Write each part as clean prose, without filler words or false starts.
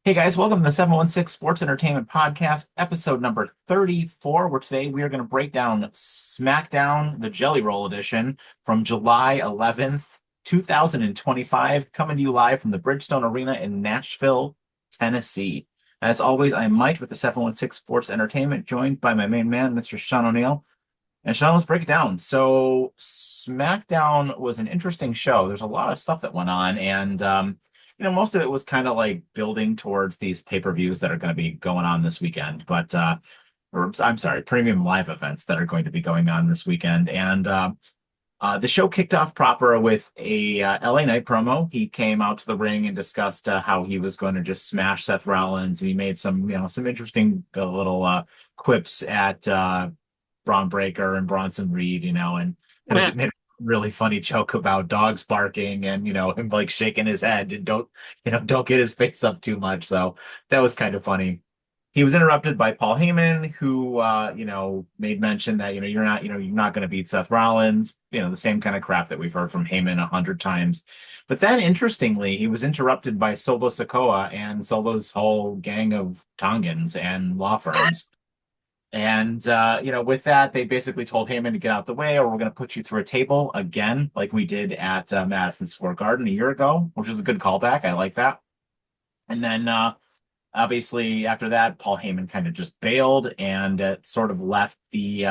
Hey guys, welcome to the 716 Sports Entertainment Podcast, episode number 34, where today we are going to break down SmackDown, the Jelly Roll edition from July 11th, 2025, coming to you live from the Bridgestone Arena in Nashville, Tennessee. As always, I'm Mike with the 716 Sports Entertainment, joined by my main man, Mr. Sean O'Neill. And Sean, let's break it down. So, SmackDown was an interesting show. There's a lot of stuff that went on, and most of it was kind of like building towards these pay-per-views that are going to be going on this weekend. Or I'm sorry, premium live events that are going to be going on this weekend. And the show kicked off proper with a LA Knight promo. He came out to the ring and discussed how he was going to just smash Seth Rollins, and he made some interesting little quips at Braun Breaker and Bronson Reed, and Yeah. made a really funny joke about dogs barking and him like shaking his head and don't get his face up too much. So that was kind of funny. He was interrupted by Paul Heyman, who made mention that you're not going to beat Seth Rollins, the same kind of crap that we've heard from Heyman 100 times. But then, interestingly, he was interrupted by Solo Sikoa and Solo's whole gang of Tongans and law firms. And with that, they basically told Heyman to get out the way, or we're going to put you through a table again, like we did at Madison Square Garden a year ago, which is a good callback. I like that. And then obviously after that, Paul Heyman kind of just bailed, and it sort of left the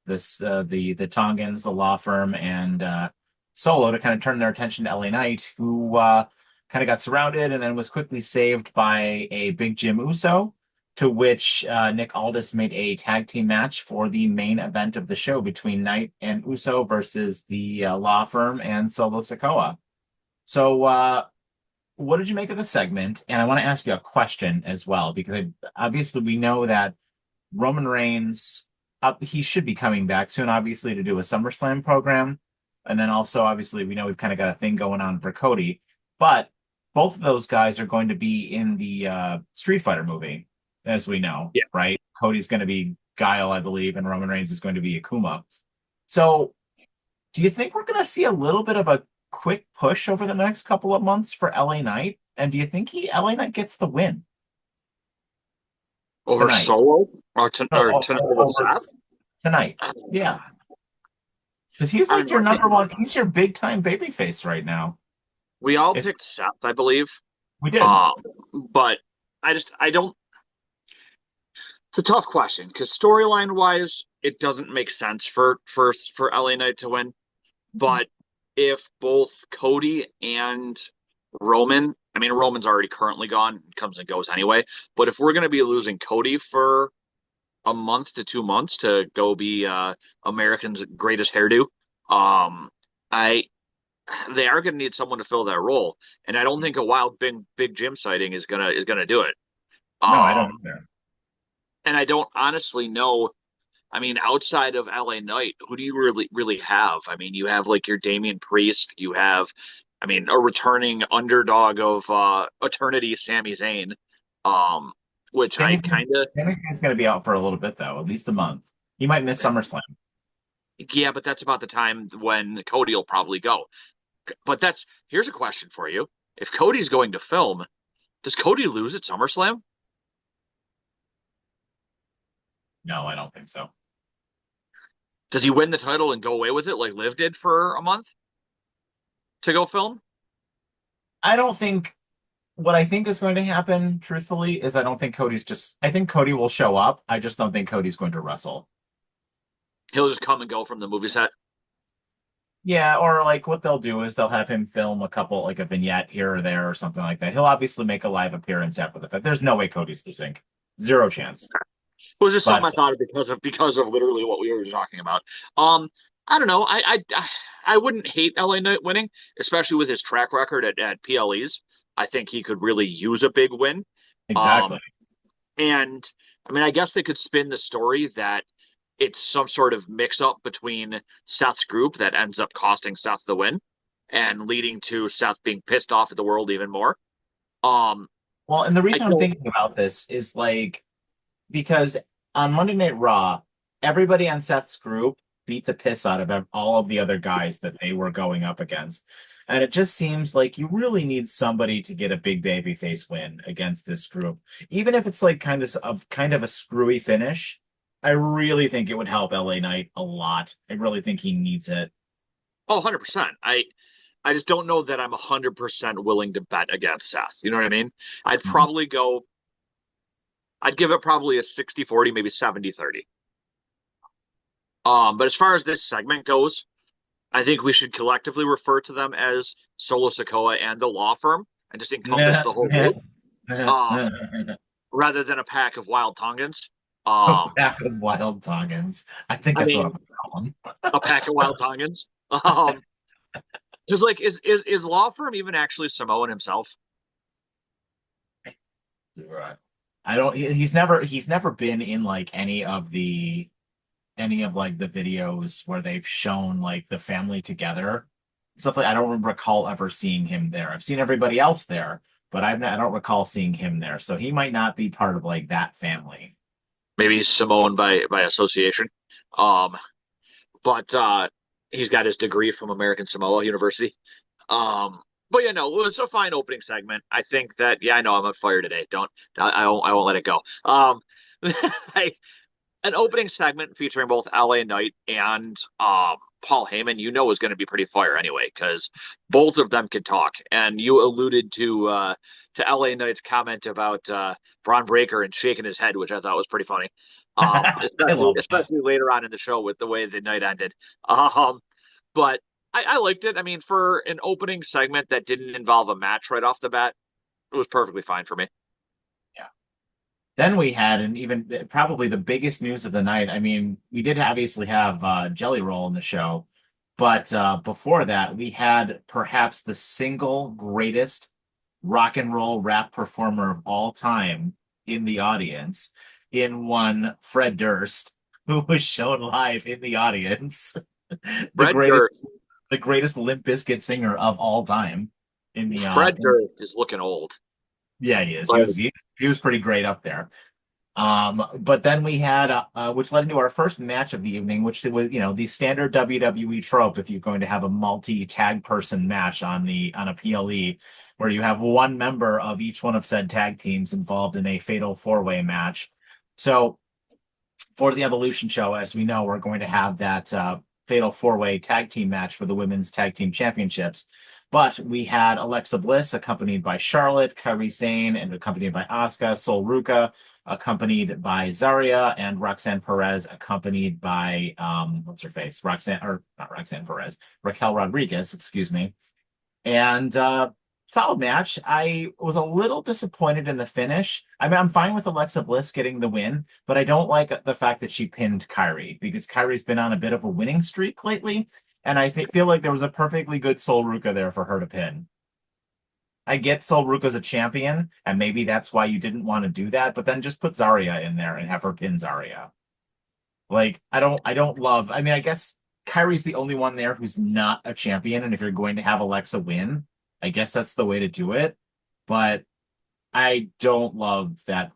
Tongans, the law firm, and Solo to kind of turn their attention to LA Knight, who kind of got surrounded and then was quickly saved by a Big Jim Uso, to which Nick Aldis made a tag team match for the main event of the show between Knight and Uso versus the law firm and Solo Sikoa. So, what did you make of the segment? And I want to ask you a question as well, because obviously we know that Roman Reigns, he should be coming back soon, obviously, to do a SummerSlam program. And then also, obviously, we know we've kind of got a thing going on for Cody. But both of those guys are going to be in the Street Fighter movie, as we know, Yeah. right? Cody's going to be Guile, I believe, and Roman Reigns is going to be Akuma. So, do you think we're going to see a little bit of a quick push over the next couple of months for LA Knight? And do you think LA Knight gets the win Over tonight? Solo or, No, tonight with over Seth? tonight. Yeah. Because he's I like mean, your number one, he's your big time babyface right now. we all If picked Seth, I believe. we did. Um, but I don't. It's a tough question because storyline wise, it doesn't make sense for LA Knight to win. But if both Cody and Roman, I mean, Roman's already currently gone, comes and goes anyway. But if we're going to be losing Cody for a month to 2 months to go be American's greatest hairdo. I they are going to need someone to fill that role, and I don't think a wild big Jim sighting is gonna do it. No, I don't Um, either. and I don't honestly know. I mean, outside of LA Knight, who do you really have? I mean, you have like your Damian Priest, you have, I mean, a returning underdog of Eternity, Sami Zayn, um, which I kind of Sami Zayn's going to be out for a little bit, though, at least a month. He might miss SummerSlam. yeah, but that's about the time when Cody will probably go. But that's here's a question for you. If Cody's going to film, does Cody lose at SummerSlam? No, I don't think so. Does he win the title and go away with it like Liv did for a month to go film? I don't think what I think is going to happen, truthfully, is I think Cody will show up. I just don't think Cody's going to wrestle. He'll just come and go from the movie set. Yeah, or like what they'll do is they'll have him film a couple, like a vignette here or there or something like that. He'll obviously make a live appearance after the fact. There's no way Cody's losing. Zero chance. It was just something But I thought of because of literally what we were talking about. I don't know. I wouldn't hate LA Knight winning, especially with his track record at PLEs. I think he could really use a big win. exactly. Um, And I mean, I guess they could spin the story that it's some sort of mix up between Seth's group that ends up costing Seth the win and leading to Seth being pissed off at the world even more. Um, Well, and the I reason I'm don't, thinking about this is like because on Monday Night Raw, everybody on Seth's group beat the piss out of all of the other guys that they were going up against. And it just seems like you really need somebody to get a big baby face win against this group. Even if it's like kind of a screwy finish, I really think it would help LA Knight a lot. I really think he needs it. Oh, 100%. I just don't know that I'm 100% willing to bet against Seth. You know what I mean? I'd Mhm. probably go, I'd give it probably a 60-40, maybe 70-30. But as far as this segment goes, I think we should collectively refer to them as Solo Sokoa and the law firm and just encompass the whole group, um, rather than a pack of wild Tongans. A Um, pack of wild Tongans. I think I that's what I'm mean, gonna call them. a pack of wild Tongans. Just like is law firm even actually Samoan himself? Right. I don't. He's never been in like any of like the videos where they've shown like the family together. Stuff like I don't recall ever seeing him there. I've seen everybody else there, but I don't recall seeing him there. So he might not be part of like that family. Maybe he's Samoan by association. Um, but he's got his degree from American Samoa University. But you know, it was a fine opening segment. I think that yeah, I know I'm on fire today. Don't I won't let it go. I, an opening segment featuring both LA Knight and Paul Heyman, you know, is going to be pretty fire anyway because both of them can talk. And you alluded to LA Knight's comment about Braun Breaker and shaking his head, which I thought was pretty funny. I Especially love that. especially later on in the show with the way the night ended. But I liked it. I mean, for an opening segment that didn't involve a match right off the bat, it was perfectly fine for me. Yeah. Then we had, and even probably the biggest news of the night. I mean, we did obviously have Jelly Roll in the show, but before that, we had perhaps the single greatest rock and roll rap performer of all time in the audience, in one Fred Durst, who was shown live in the audience, the Fred greatest Durst, the greatest Limp Bizkit singer of all time in the Fred Durst is looking old. yeah, he is. He Like was he was pretty great up there. But then we had, which led into our first match of the evening, which was, the standard WWE trope. If you're going to have a multi-tag person match on a PLE, where you have one member of each one of said tag teams involved in a fatal four-way match. So for the Evolution show, as we know, we're going to have that fatal four-way tag team match for the women's tag team championships. But we had Alexa Bliss accompanied by Charlotte, Kairi Sane, and accompanied by Asuka, Sol Ruka, accompanied by Zarya, and Roxanne Perez, accompanied by what's her face? Roxanne, or not Roxanne Perez, Raquel Rodriguez, excuse me. And solid match. I was a little disappointed in the finish. I mean, I'm fine with Alexa Bliss getting the win, but I don't like the fact that she pinned Kyrie because Kyrie's been on a bit of a winning streak lately, and feel like there was a perfectly good Sol Ruka there for her to pin. I get Sol Ruka's a champion, and maybe that's why you didn't want to do that, but then just put Zarya in there and have her pin Zarya. Like, I don't love. I mean, I guess Kyrie's the only one there who's not a champion, and if you're going to have Alexa win, I guess that's the way to do it. But I don't love that,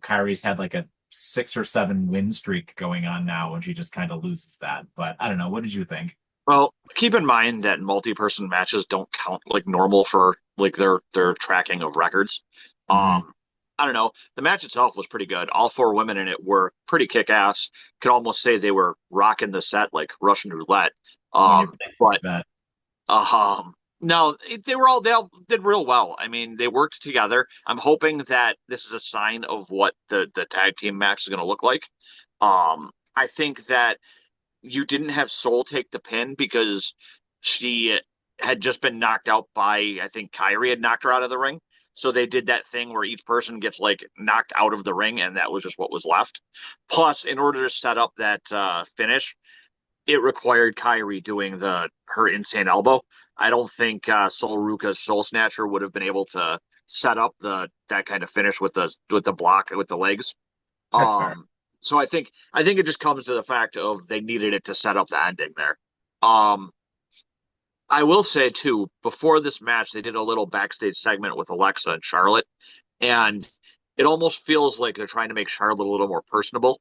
Kyrie's had like a 6 or 7 win streak going on now, and she just kind of loses that. But I don't know. What did you think? well, keep in mind that multi-person matches don't count like normal for like their tracking of records. Hmm. Um, I don't know. The match itself was pretty good. All four women in it were pretty kick-ass. Could almost say they were rocking the set like Russian roulette. When you Um, play but bet. no, they all did real well. I mean, they worked together. I'm hoping that this is a sign of what the tag team match is going to look like. I think that you didn't have Soul take the pin because she had just been knocked out by, I think Kyrie had knocked her out of the ring. So they did that thing where each person gets like knocked out of the ring, and that was just what was left. Plus, in order to set up that finish, it required Kyrie doing the her insane elbow. I don't think Sol Ruka's Soul Snatcher would have been able to set up the that kind of finish with the block with the legs. That's fair. So I think it just comes to the fact of they needed it to set up the ending there. Um, I will say too, before this match, they did a little backstage segment with Alexa and Charlotte, and it almost feels like they're trying to make Charlotte a little more personable.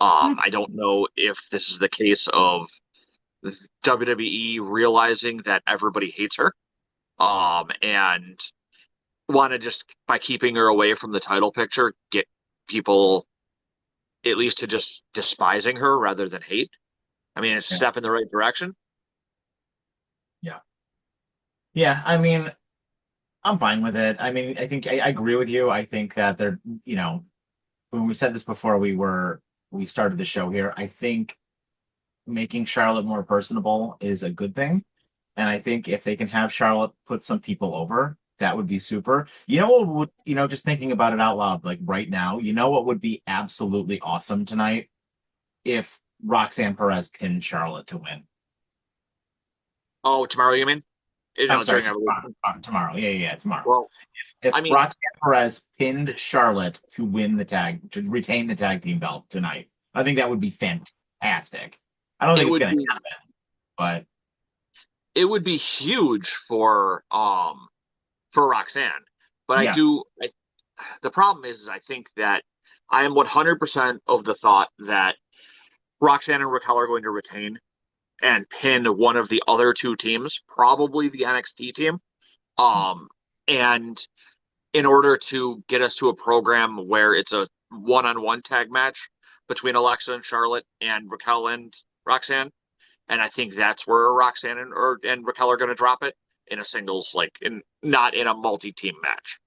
Hmm. I don't know if this is the case of WWE realizing that everybody hates her. and want to just by keeping her away from the title picture, get people at least to just despising her rather than hate. I mean, it's a Yeah. step in the right direction. Yeah. Yeah. I mean, I'm fine with it. I mean, I think I agree with you. I think that they're, when we said this before we started the show here, I think making Charlotte more personable is a good thing. And I think if they can have Charlotte put some people over, that would be super. You know what would, just thinking about it out loud, like right now, you know what would be absolutely awesome tonight if Roxanne Perez pinned Charlotte to win. Oh, tomorrow you mean? I'm sorry, During Evolution. tomorrow. Yeah, yeah, yeah, tomorrow. Well, I If mean, Roxanne Perez pinned Charlotte to win to retain the tag team belt tonight, I think that would be fantastic. I don't it think it's would going to be happen, but it would be huge for Roxanne. But yeah, the problem is I think that I am 100% of the thought that Roxanne and Raquel are going to retain and pin one of the other two teams, probably the NXT team. And in order to get us to a program where it's a one-on-one tag match between Alexa and Charlotte and Raquel and Roxanne, and I think that's where Roxanne and Raquel are going to drop it in a singles, like in not in a multi-team match.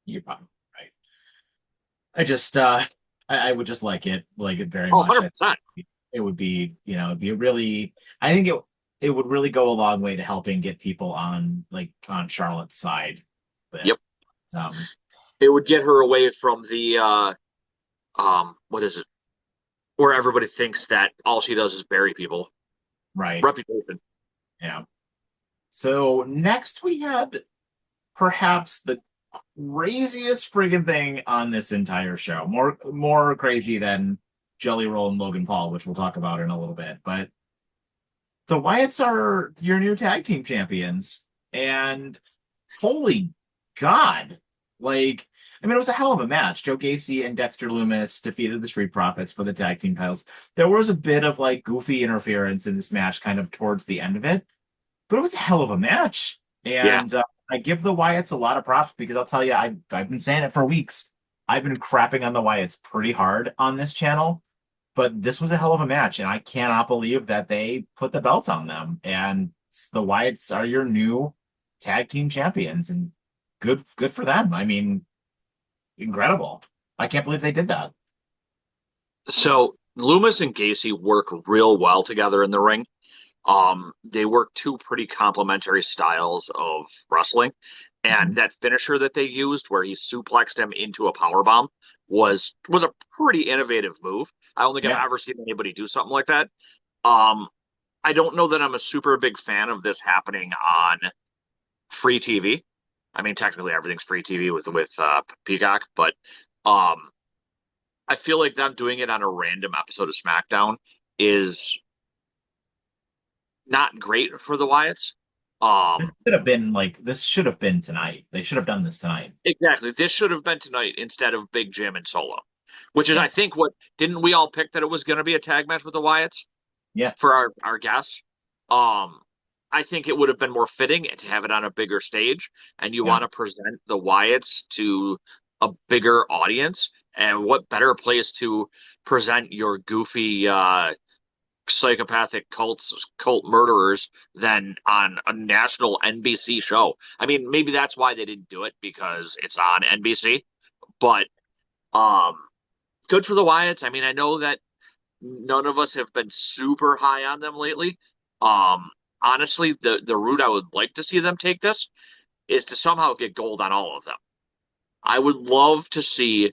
you're probably right. I would just like it very Oh, much. 100%. It would be, it'd be a really, I think it would really go a long way to helping get people on Charlotte's side. But Yep. um, It would get her away from the what is it? Where everybody thinks that all she does is bury people. right, Reputation. yeah. So next we had perhaps the craziest friggin' thing on this entire show. More crazy than Jelly Roll and Logan Paul, which we'll talk about in a little bit. But the Wyatts are your new tag team champions. And holy God. Like, I mean, it was a hell of a match. Joe Gacy and Dexter Loomis defeated the Street Profits for the tag team titles. There was a bit of like goofy interference in this match kind of towards the end of it, but it was a hell of a match. Yeah. And I give the Wyatts a lot of props because I'll tell you, I've been saying it for weeks. I've been crapping on the Wyatts pretty hard on this channel, but this was a hell of a match, and I cannot believe that they put the belts on them. And the Wyatts are your new tag team champions, and good for them. I mean, incredible. I can't believe they did that. So Loomis and Gacy work real well together in the ring. They work two pretty complementary styles of wrestling, and Mhm. that finisher that they used, where he suplexed him into a power bomb, was a pretty innovative move. I don't think Yeah. I've ever seen anybody do something like that. Um, I don't know that I'm a super big fan of this happening on free TV. I mean, technically everything's free TV with Peacock, but um, I feel like them doing it on a random episode of SmackDown is not great for the Wyatts. Um, This should have been tonight. They should have done this tonight. exactly. This should have been tonight instead of Big Jim and Solo, which is, Yeah. I think, what didn't we all pick that it was going to be a tag match with the Wyatts Yeah. for our guests? Um, I think it would have been more fitting to have it on a bigger stage, and you Yeah. want to present the Wyatts to a bigger audience. And what better place to present your goofy psychopathic cult murderers than on a national NBC show. I mean, maybe that's why they didn't do it because it's on NBC, but um good for the Wyatts. I mean, I know that none of us have been super high on them lately. Um Honestly, the route I would like to see them take this is to somehow get gold on all of them. I would love to see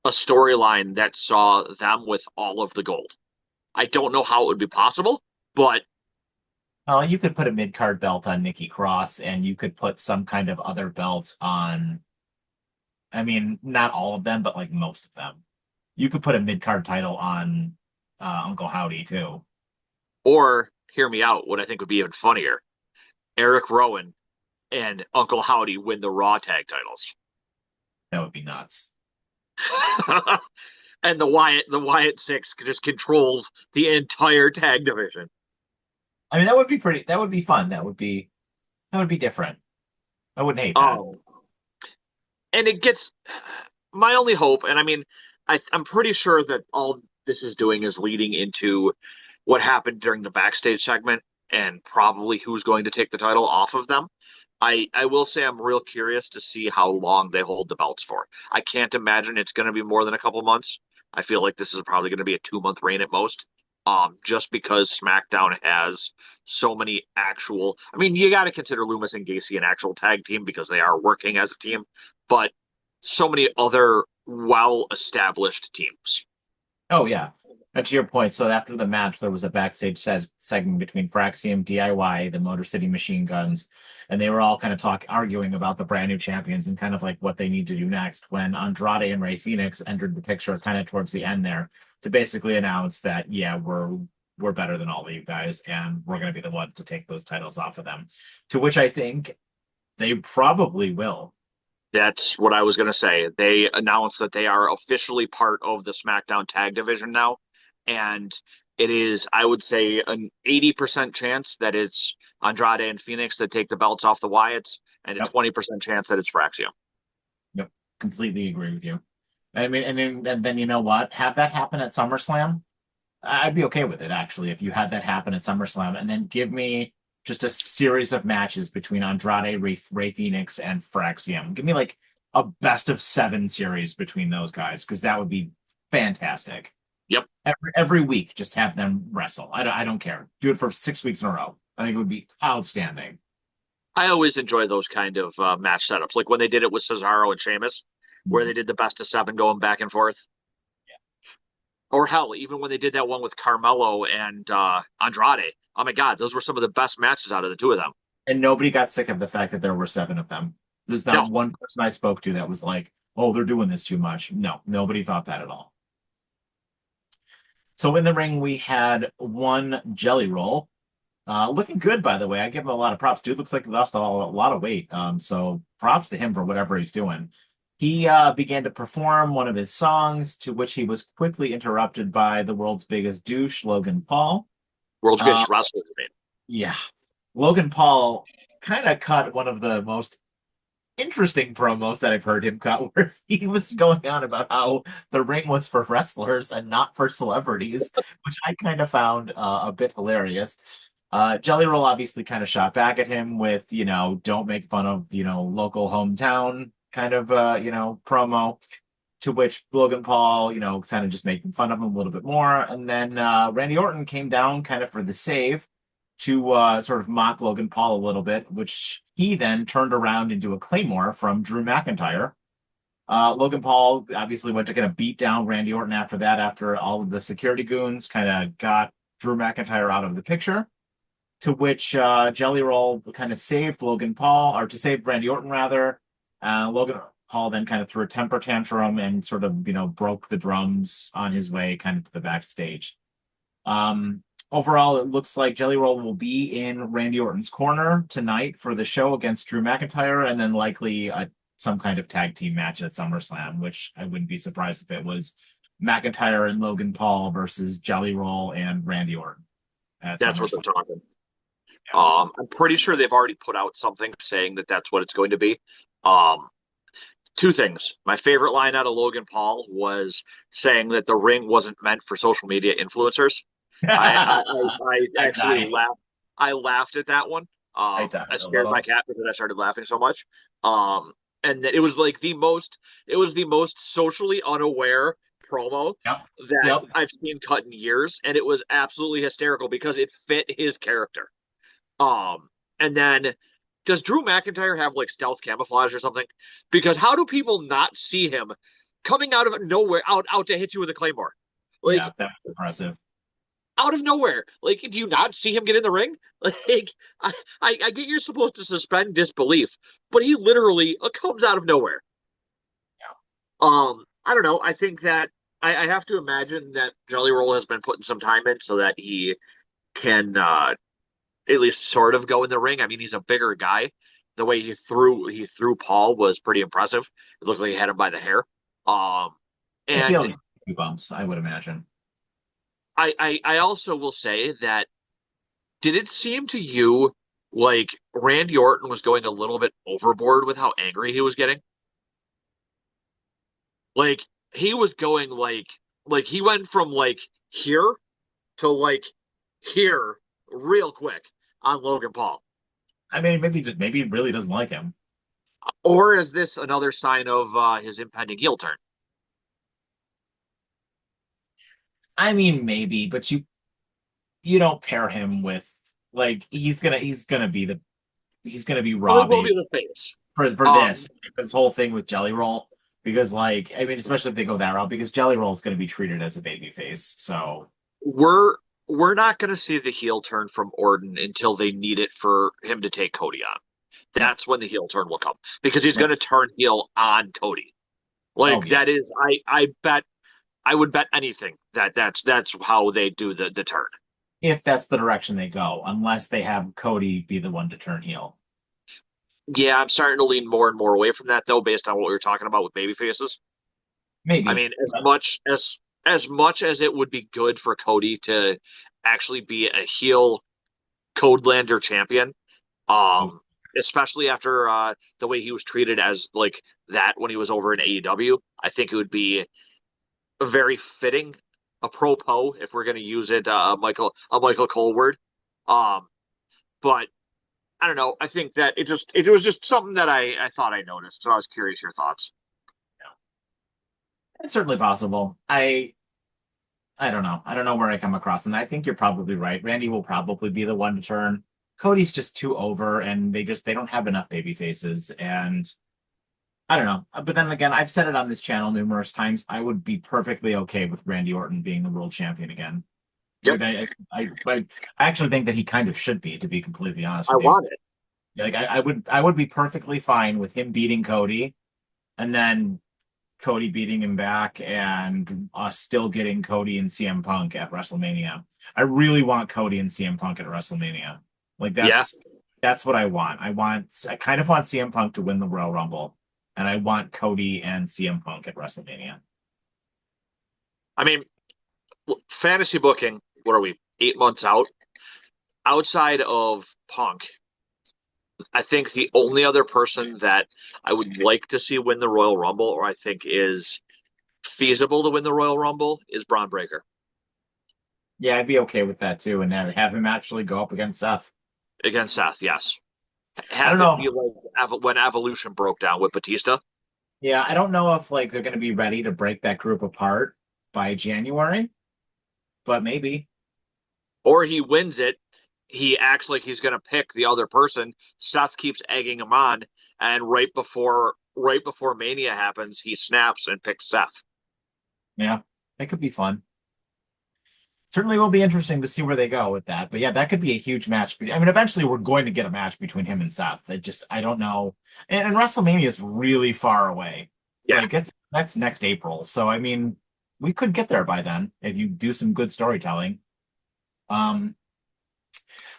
a storyline that saw them with all of the gold. I don't know how it would be possible, but Oh, you could put a mid card belt on Nikki Cross, and you could put some kind of other belt on. I mean, not all of them, but like most of them. You could put a mid card title on Uncle Howdy too. or hear me out, what I think would be even funnier. Eric Rowan and Uncle Howdy win the Raw tag titles. That would be nuts. And the Wyatt Six just controls the entire tag division. I mean, that would be pretty. That would be fun. That would be. That would be different. I wouldn't hate that. Um, and it gets my only hope, and I mean, I'm pretty sure that all this is doing is leading into what happened during the backstage segment and probably who's going to take the title off of them. I will say I'm real curious to see how long they hold the belts for. I can't imagine it's going to be more than a couple months. I feel like this is probably going to be a 2 month reign at most. Just because SmackDown has so many actual. I mean, you got to consider Loomis and Gacy an actual tag team because they are working as a team, but so many other well-established teams. Oh yeah. And to your point, so after the match, there was a backstage segment between Fraxium, DIY, the Motor City Machine Guns, and they were all kind of arguing about the brand new champions and kind of like what they need to do next. When Andrade and Ray Phoenix entered the picture, kind of towards the end there, to basically announce that yeah, we're better than all of you guys, and we're going to be the ones to take those titles off of them. To which I think they probably will. That's what I was going to say. They announced that they are officially part of the SmackDown Tag Division now, and it is, I would say, an 80% chance that it's Andrade and Phoenix that take the belts off the Wyatts, and a Yep. 20% chance that it's Fraxium. Yep. Completely agree with you. I mean, and then you know what? Have that happen at SummerSlam. I'd be okay with it actually if you had that happen at SummerSlam, and then give me just a series of matches between Andrade, Ray Phoenix, and Fraxium. Give me like a best of seven series between those guys because that would be fantastic. Yep. Every week, just have them wrestle. I don't care. Do it for 6 weeks in a row. I think it would be outstanding. I always enjoy those kind of match setups, like when they did it with Cesaro and Sheamus, where they did the best of seven going back and forth. Or hell, even when they did that one with Carmelo and Andrade. Oh my God, those were some of the best matches out of the two of them. And nobody got sick of the fact that there were seven of them. There's not No, one person I spoke to that was like, "Oh, they're doing this too much." No, nobody thought that at all. So in the ring, we had one Jelly Roll, looking good, by the way. I give him a lot of props. Dude looks like he lost a lot of weight. So props to him for whatever he's doing. He began to perform one of his songs, to which he was quickly interrupted by the world's biggest douche, Logan Paul. world's Uh, greatest wrestler. Man. yeah, Logan Paul kind of cut one of the most interesting promos that I've heard him cut, where he was going on about how the ring was for wrestlers and not for celebrities, which I kind of found a bit hilarious. Jelly Roll obviously kind of shot back at him with, don't make fun of, local hometown kind of, promo. To which Logan Paul, kind of just making fun of him a little bit more. And then Randy Orton came down kind of for the save to sort of mock Logan Paul a little bit, which he then turned around into a Claymore from Drew McIntyre. Logan Paul obviously went to kind of beat down Randy Orton after that, after all of the security goons kind of got Drew McIntyre out of the picture. To which Jelly Roll kind of saved Logan Paul, or to save Randy Orton rather. Logan Paul then kind of threw a temper tantrum and sort of, broke the drums on his way kind of to the backstage. Overall, it looks like Jelly Roll will be in Randy Orton's corner tonight for the show against Drew McIntyre, and then likely some kind of tag team match at SummerSlam, which I wouldn't be surprised if it was McIntyre and Logan Paul versus Jelly Roll and Randy Orton at That's what they're SummerSlam. talking. Yeah. I'm pretty sure they've already put out something saying that that's what it's going to be. Um, Two things. My favorite line out of Logan Paul was saying that the ring wasn't meant for social media influencers. I I actually die. laughed. I laughed at that one. I died I a scared my little. cat because I started laughing so much. And it was like it was the most socially unaware promo Yep. that Yep. I've seen cut in years, and it was absolutely hysterical because it fit his character. Um, and then does Drew McIntyre have like stealth camouflage or something? Because how do people not see him coming out of nowhere, out to hit you with a claymore? Like Yeah, that was impressive. out of nowhere. Like, do you not see him get in the ring? Like, I get you're supposed to suspend disbelief, but he literally comes out of nowhere. I don't know. I think that I have to imagine that Jelly Roll has been putting some time in so that he can at least sort of go in the ring. I mean, he's a bigger guy. The way he threw Paul was pretty impressive. It looked like he had him by the hair. Um, Yeah, he and only a few bumps, I would imagine. I also will say that did it seem to you Like Randy Orton was going a little bit overboard with how angry he was getting. Like he was going like he went from like here to like here real quick on Logan Paul. I mean, maybe he really doesn't like him. Or is this another sign of his impending heel turn? I mean, maybe, but you don't pair him with like he's gonna be Well, he Raw will bait be the face. for Um, this whole thing with Jelly Roll because like I mean, especially if they go that route because Jelly Roll is gonna be treated as a baby face. So we're we're not going to see the heel turn from Orton until they need it for him to take Cody on. yep, That's when the heel turn will come because he's yep. going to turn heel on Cody. Oh Like yeah. that is, I bet I would bet anything that that's how they do the turn. If that's the direction they go, unless they have Cody be the one to turn heel. Yeah, I'm starting to lean more and more away from that though, based on what we were talking about with baby faces. I Maybe. mean, as much as it would be good for Cody to actually be a heel Codelander champion, Oh, um, especially after the way he was treated as like that when he was over in AEW, I think it would be a very fitting, apropos if we're going to use it, Michael Cole word. Um, but I don't know. I think that it was just something that I thought I noticed, so I was curious your thoughts. yeah. It's certainly possible. I don't know. I don't know where I come across, and I think you're probably right. Randy will probably be the one to turn. Cody's just too over, and they don't have enough baby faces, and I don't know. But then again, I've said it on this channel numerous times. I would be perfectly okay with Randy Orton being the world champion again. Yep, Like I actually think that he kind of should be, to be completely honest I with you. want it. Like I would be perfectly fine with him beating Cody, and then Cody beating him back and us still getting Cody and CM Punk at WrestleMania. I really want Cody and CM Punk at WrestleMania. Like Yeah, that's what I want. I kind of want CM Punk to win the Royal Rumble, and I want Cody and CM Punk at WrestleMania. I mean, fantasy booking. What are we? 8 months out. Outside of Punk, I think the only other person that I would like to see win the Royal Rumble, or I think is feasible to win the Royal Rumble, is Braun Breaker Yeah, I'd be okay with that too, and have him actually go up against Seth. against Seth. Yes, I don't have it know. be like when Evolution broke down with Batista, Yeah, I don't know if like they're going to be ready to break that group apart by January, but maybe. or he wins it. He acts like he's going to pick the other person. Seth keeps egging him on, and right before Mania happens, he snaps and picks Seth. Yeah, that could be fun. Certainly will be interesting to see where they go with that. But yeah, that could be a huge match. I mean, eventually we're going to get a match between him and Seth. I don't know. And WrestleMania is really far away. Yeah, Like that's next April. So I mean, we could get there by then if you do some good storytelling. Um,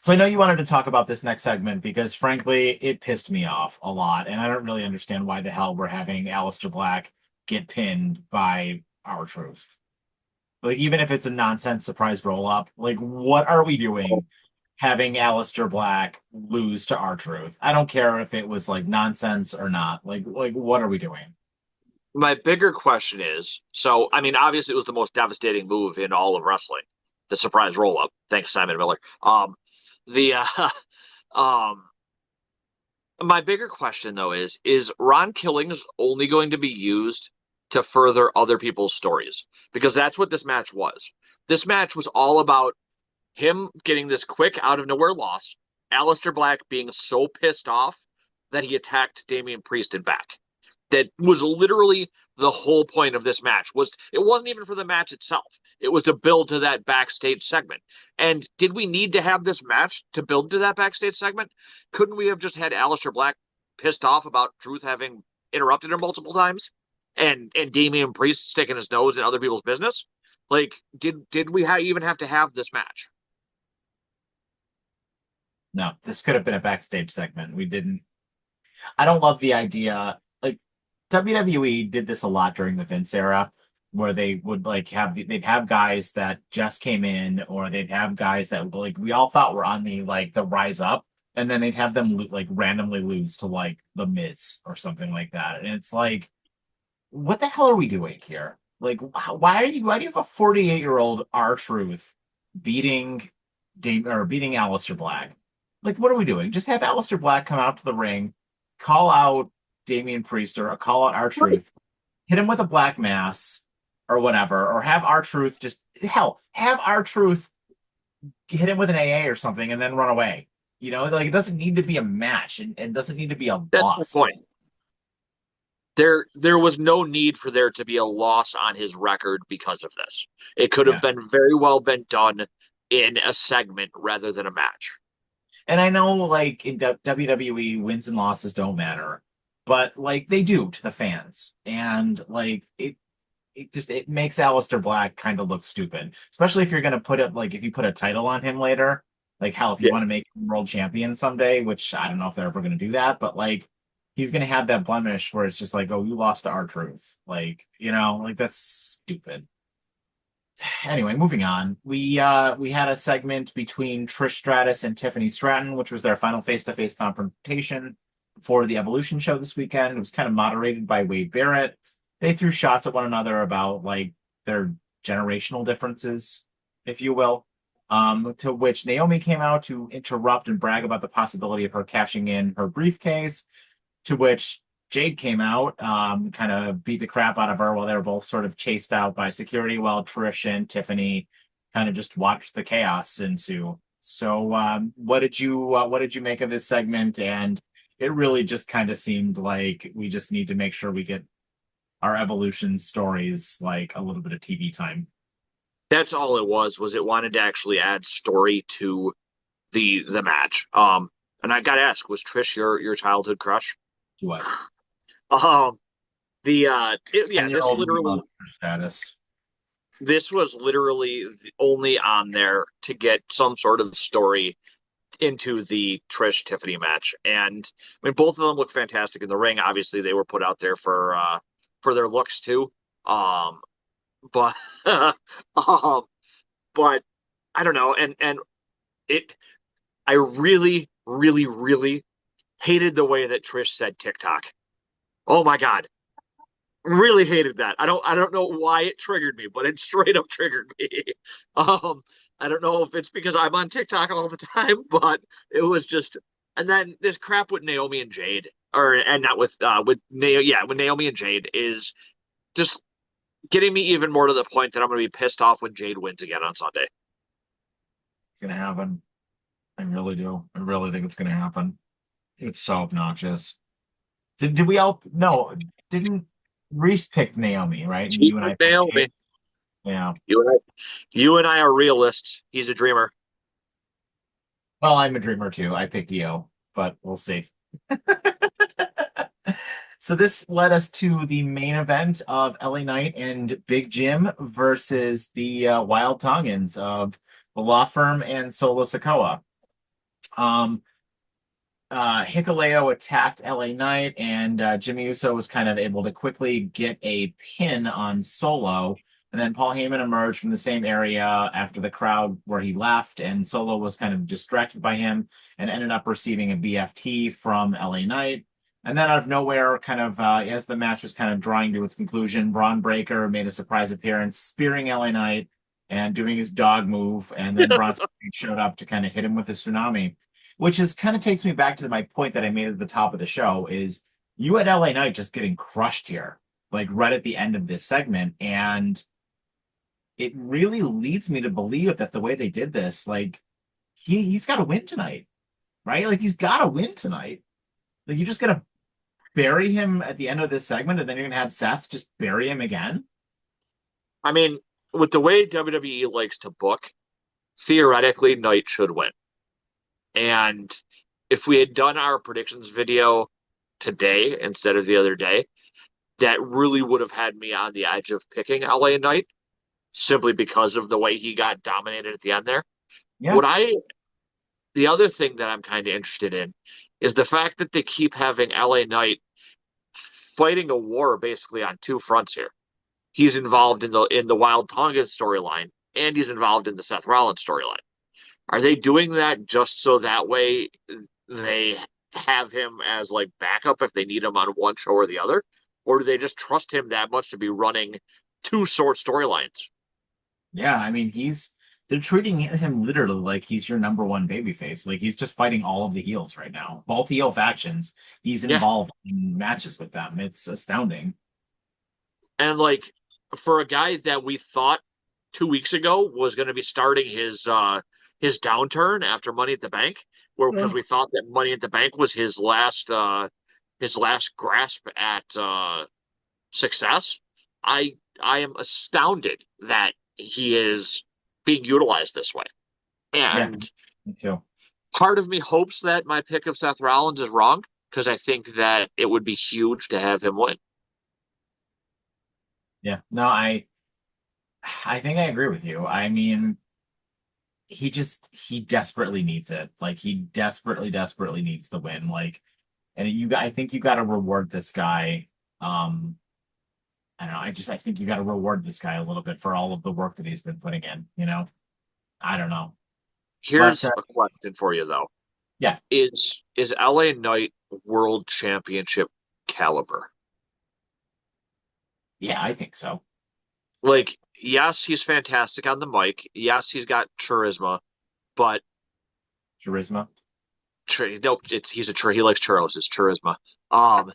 so I know you wanted to talk about this next segment because frankly, it pissed me off a lot, and I don't really understand why the hell we're having Aleister Black get pinned by R-Truth. Like, even if it's a nonsense surprise roll up, like, what are we doing having Aleister Black lose to R-Truth? I don't care if it was like nonsense or not. Like, what are we doing? my bigger question is, so I mean, obviously it was the most devastating move in all of wrestling, the surprise roll up. Thanks, Simon Miller. The um, my bigger question though is Ron Killings only going to be used to further other people's stories? Because that's what this match was. This match was all about him getting this quick out of nowhere loss, Aleister Black being so pissed off that he attacked Damian Priest and back. That was literally the whole point of this match. It wasn't even for the match itself. It was to build to that backstage segment. And did we need to have this match to build to that backstage segment? Couldn't we have just had Aleister Black pissed off about Truth having interrupted him multiple times, and Damian Priest sticking his nose in other people's business? Like, did we even have to have this match? No, this could have been a backstage segment. We didn't. I don't love the idea. Like, WWE did this a lot during the Vince era, where they would like they'd have guys that just came in, or they'd have guys that like we all thought were on the rise up, and then they'd have them like randomly lose to like the Miz or something like that. And it's like, what the hell are we doing here? Like, why do you have a 48-year-old R-Truth beating beating Aleister Black? Like, what are we doing? Just have Aleister Black come out to the ring, call out Damian Priest or call out R-Truth, hit him with a black mass or whatever, or have R-Truth just have R-Truth hit him with an AA or something and then run away. You know, like it doesn't need to be a match and doesn't need to be a That's the loss. point. There was no need for there to be a loss on his record because of this. It could have Yeah. been very well been done in a segment rather than a match. And I know like in WWE, wins and losses don't matter, but like they do to the fans. And like it makes Aleister Black kind of look stupid, especially if you're gonna put it like if you put a title on him later. Like hell, if you Yeah, want to make him world champion someday, which I don't know if they're ever gonna do that, but like he's gonna have that blemish where it's just like, oh, you lost to R-Truth. Like, you know, like that's stupid. Anyway, moving on. We had a segment between Trish Stratus and Tiffany Stratton, which was their final face-to-face confrontation for the Evolution show this weekend. It was kind of moderated by Wade Barrett. They threw shots at one another about like their generational differences, if you will. To which Naomi came out to interrupt and brag about the possibility of her cashing in her briefcase, to which Jade came out, kind of beat the crap out of her while they were both sort of chased out by security, while Trish and Tiffany kind of just watched the chaos ensue. So, what did you make of this segment? And it really just kind of seemed like we just need to make sure we get our evolution stories like a little bit of TV time. that's all it was it wanted to actually add story to the match. And I gotta ask, was Trish your childhood crush? It was Um, yeah, 10-year-old emo status. this was literally only on there to get some sort of story into the Trish Tiffany match. And I mean, both of them look fantastic in the ring. Obviously, they were put out there for their looks too. Um, but um, but I don't know. And it, I really, really, really hated the way that Trish said TikTok. Oh my God, really hated that. I don't know why it triggered me, but it straight up triggered me. Um, I don't know if it's because I'm on TikTok all the time, but it was just and then this crap with Naomi and Jade, or and not with Naomi, yeah, with Naomi and Jade is just getting me even more to the point that I'm gonna be pissed off when Jade wins again on Sunday. It's gonna happen. I really do. I really think it's gonna happen. It's so obnoxious. Did we all no, didn't Reese pick Naomi, right? And She you and I picked picked Jade. Naomi. Yeah. You and I are realists. He's a dreamer. Well, I'm a dreamer too. I picked Io, but we'll see. So this led us to the main event of LA Knight and Big Jim versus the Wild Tongans of the Law Firm and Solo Sikoa. Um, Hikuleo attacked LA Knight, and Jimmy Uso was kind of able to quickly get a pin on Solo. And then Paul Heyman emerged from the same area after the crowd where he left, and Solo was kind of distracted by him and ended up receiving a BFT from LA Knight. And then out of nowhere, kind of as the match was kind of drawing to its conclusion, Braun Breaker made a surprise appearance, spearing LA Knight and doing his dog move. And then Braun showed up to kind of hit him with a tsunami, which is kind of takes me back to my point that I made at the top of the show is you had LA Knight just getting crushed here, like right at the end of this segment. And it really leads me to believe that the way they did this, like he's got to win tonight, right? Like he's got to win tonight. Like you just got to bury him at the end of this segment, and then you're gonna have Seth just bury him again. I mean, with the way WWE likes to book, theoretically, Knight should win. And if we had done our predictions video today instead of the other day, that really would have had me on the edge of picking LA Knight simply because of the way he got dominated at the end there. Yeah, What I The other thing that I'm kind of interested in is the fact that they keep having LA Knight fighting a war basically on two fronts here. He's involved in the Wild Tonga storyline and he's involved in the Seth Rollins storyline. Are they doing that just so that way they have him as like backup if they need him on one show or the other, or do they just trust him that much to be running two short storylines? Yeah, I mean they're treating him literally like he's your number one babyface. Like he's just fighting all of the heels right now. Both heel factions. He's Yeah, involved in matches with them. It's astounding. and like for a guy that we thought 2 weeks ago was going to be starting his downturn after Money at the Bank, where because Yeah. we thought that Money at the Bank was his last grasp at success. I am astounded that he is being utilized this way. Yeah, And me too. part of me hopes that my pick of Seth Rollins is wrong because I think that it would be huge to have him win. Yeah. No, I think I agree with you. I mean, he desperately needs it. Like he desperately needs the win. Like, and I think you got to reward this guy. I don't know. I think you got to reward this guy a little bit for all of the work that he's been putting in. I don't know, but Here's a question for you though. yeah, Is LA Knight world championship caliber? yeah, I think so. Like, yes, he's fantastic on the mic. Yes, he's got charisma, but Charisma. no, he likes churros. It's charisma. Um,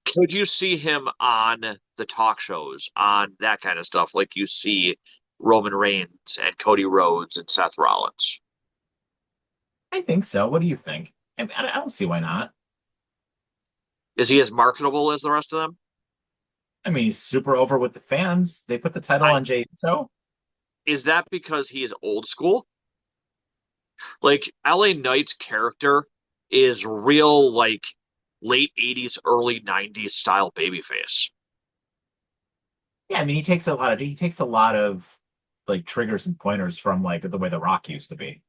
could you see him on the talk shows, on that kind of stuff, like you see Roman Reigns and Cody Rhodes and Seth Rollins? I think so. What do you think? I don't see why not. Is he as marketable as the rest of them? I mean, he's super over with the fans. They put the title I on Jey Uso. Is that because he is old school? Like LA Knight's character is real, like late 80s, early 90s style babyface. Yeah, I mean, he takes a lot of like triggers and pointers from like the way The Rock used to be.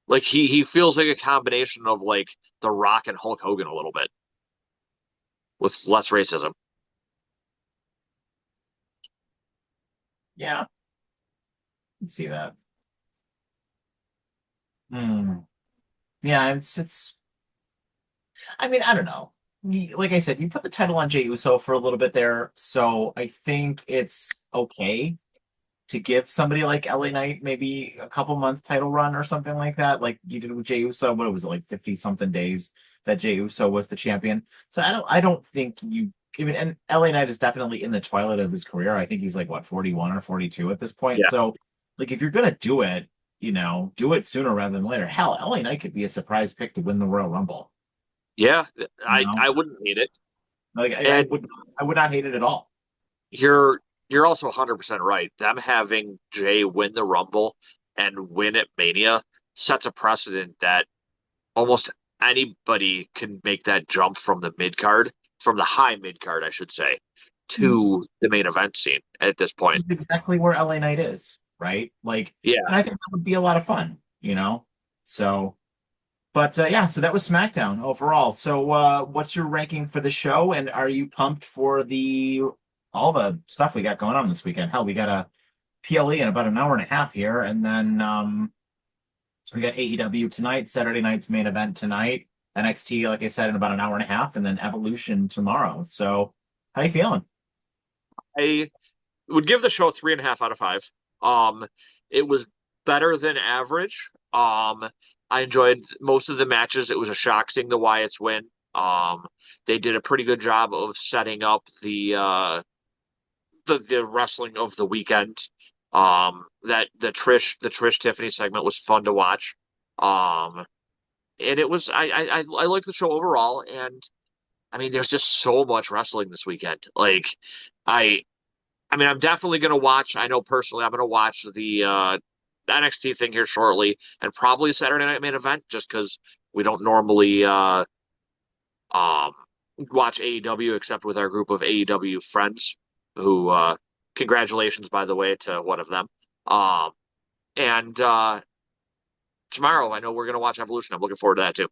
Like he feels like a combination of like The Rock and Hulk Hogan a little bit with less racism. Yeah, I can see that. Hmm. Yeah, it's. I mean, I don't know. Like I said, you put the title on Jey Uso for a little bit there, so I think it's okay to give somebody like LA Knight maybe a couple month title run or something like that, like you did with Jey Uso. What was it, like 50 something days that Jey Uso was the champion? So I don't think you even and LA Knight is definitely in the twilight of his career. I think he's like what 41 or 42 at this point. Yeah. So like if you're gonna do it, do it sooner rather than later. Hell, LA Knight could be a surprise pick to win the Royal Rumble. Yeah, You I know, wouldn't hate it. like And I would not hate it at all. you're also 100% right. Them having Jay win the Rumble and win at Mania sets a precedent that almost anybody can make that jump from the mid card, from the high mid card, I should say, to the main event scene at this point. Is exactly where LA Knight is, right? Like, and Yeah, I think that would be a lot of fun. So, but yeah, so that was SmackDown overall. So, what's your ranking for the show, and are you pumped for the all the stuff we got going on this weekend? Hell, we got a PLE in about an hour and a half here, and then we got AEW tonight, Saturday night's main event tonight, NXT, like I said, in about an hour and a half, and then Evolution tomorrow. So, how you feeling? I would give the show 3.5 out of 5. Um, it was better than average. I enjoyed most of the matches. It was a shock seeing the Wyatts win. They did a pretty good job of setting up the wrestling of the weekend. That the Trish Tiffany segment was fun to watch. Um, and it was I like the show overall. And I mean, there's just so much wrestling this weekend. Like I I mean, I'm definitely gonna watch. I know personally, I'm gonna watch the NXT thing here shortly, and probably Saturday Night Main Event, just because we don't normally um watch AEW except with our group of AEW friends. Who congratulations, by the way, to one of them. Um, and tomorrow, I know we're gonna watch Evolution. I'm looking forward to that too.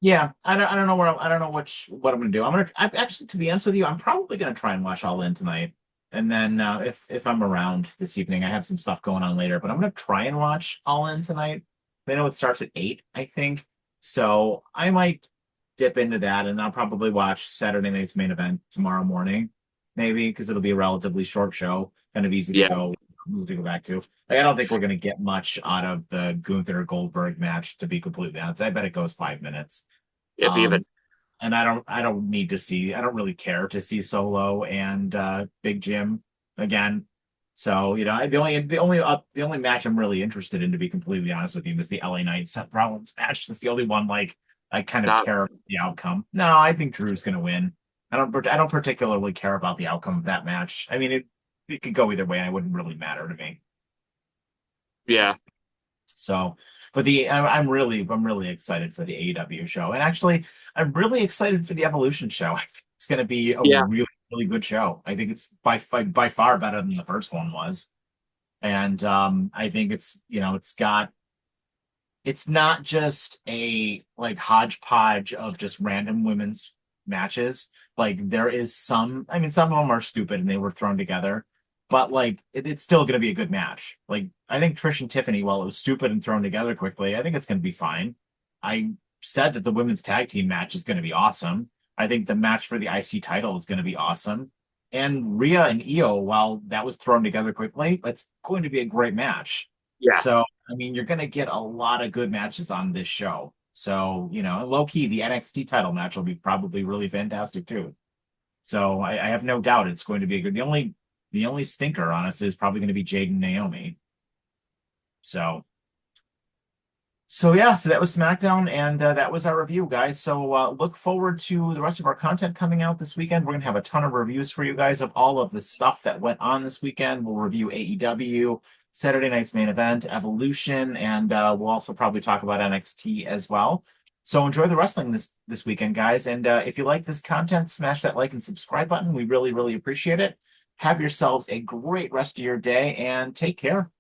Yeah, I don't know I don't know what I'm gonna do. I actually, to be honest with you, I'm probably gonna try and watch All In tonight, and then if I'm around this evening, I have some stuff going on later, but I'm gonna try and watch All In tonight, They know it starts at 8, I think. So I might dip into that, and I'll probably watch Saturday night's main event tomorrow morning, maybe, because it'll be a relatively short show, kind of Yeah, easy to go back to. Like, I don't think we're going to get much out of the Gunther Goldberg match, to be completely honest. I bet it goes 5 minutes. if even. Um, and I don't need to see, I don't really care to see Solo and Big Jim again. So, the only match I'm really interested in, to be completely honest with you, is the LA Knight Seth Rollins match. That's the only one, like, I kind of Not care about the outcome. No, I think Drew's going to win. I don't particularly care about the outcome of that match. I mean, it could go either way, and it wouldn't really matter to me. yeah, So, but I'm really excited for the AEW show, and actually, I'm really excited for the Evolution show. I think it's going to be a yeah, really good show. I think it's by far better than the first one was, and I think it's not just a like hodgepodge of just random women's matches. Like there is some, I mean, some of them are stupid and they were thrown together, but like it's still going to be a good match. Like I think Trish and Tiffany, while it was stupid and thrown together quickly, I think it's going to be fine. I said that the women's tag team match is going to be awesome. I think the match for the IC title is going to be awesome. And Rhea and Io, while that was thrown together quickly, it's going to be a great match. yeah, So I mean, you're going to get a lot of good matches on this show. So, low key, the NXT title match will be probably really fantastic too. So I have no doubt it's going to be a good. The only stinker, honestly, is probably going to be Jade and Naomi. So, so yeah, so that was SmackDown, and that was our review, guys. So look forward to the rest of our content coming out this weekend. We're gonna have a ton of reviews for you guys of all of the stuff that went on this weekend. We'll review AEW, Saturday night's main event, Evolution, and we'll also probably talk about NXT as well. So enjoy the wrestling this weekend, guys. And if you like this content, smash that like and subscribe button. We really appreciate it. Have yourselves a great rest of your day, and take care.